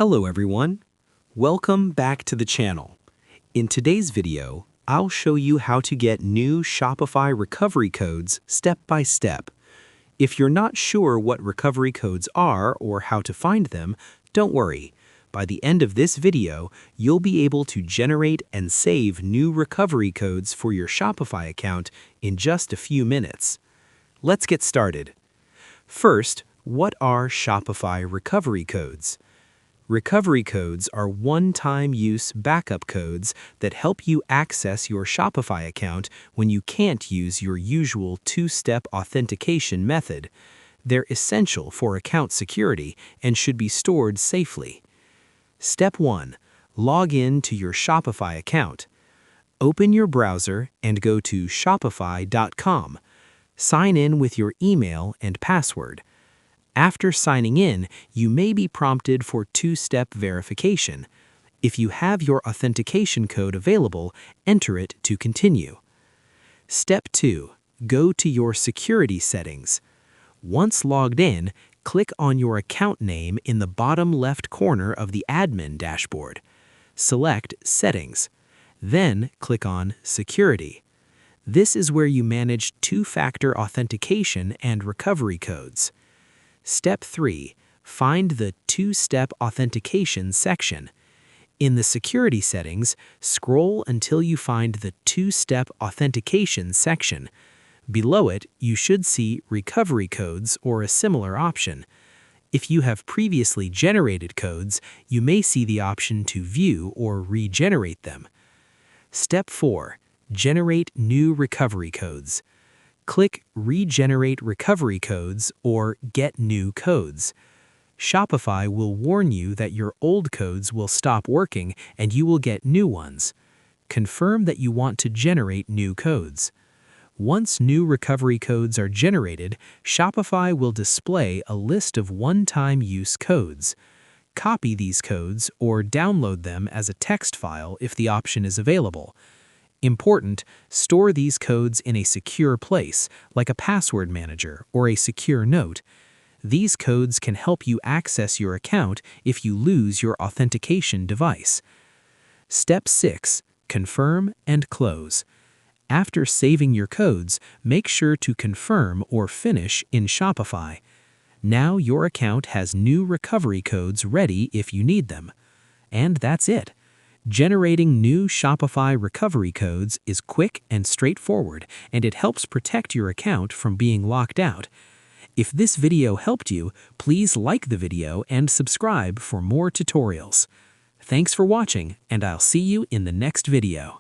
Hello everyone. Welcome back to the channel. In today's video, I'll show you how to get new Shopify recovery codes step by step. If you're not sure what recovery codes are or how to find them, don't worry. By the end of this video, you'll be able to generate and save new recovery codes for your Shopify account in just a few minutes. Let's get started. First, what are Shopify recovery codes? Recovery codes are one-time use backup codes that help you access your Shopify account when you can't use your usual two-step authentication method. They're essential for account security and should be stored safely. Step 1. Log in to your Shopify account. Open your browser and go to shopify.com. Sign in with your email and password. After signing in, you may be prompted for two-step verification. If you have your authentication code available, enter it to continue. Step 2. Go to your security settings. Once logged in, click on your account name in the bottom left corner of the admin dashboard. Select Settings. Then click on Security. This is where you manage two-factor authentication and recovery codes. Step 3. Find the two-step authentication section. In the security settings, scroll until you find the two-step authentication section. Below it, you should see recovery codes or a similar option. If you have previously generated codes, you may see the option to view or regenerate them. Step 4. Generate new recovery codes. Click Regenerate Recovery Codes or Get New Codes. Shopify will warn you that your old codes will stop working and you will get new ones. Confirm that you want to generate new codes. Once new recovery codes are generated, Shopify will display a list of one-time use codes. Copy these codes or download them as a text file if the option is available. Important, store these codes in a secure place, like a password manager or a secure note. These codes can help you access your account if you lose your authentication device. Step 6. Confirm and close. After saving your codes, make sure to confirm or finish in Shopify. Now your account has new recovery codes ready if you need them. And that's it. Generating new Shopify recovery codes is quick and straightforward, and it helps protect your account from being locked out. If this video helped you, please like the video and subscribe for more tutorials. Thanks for watching, and I'll see you in the next video.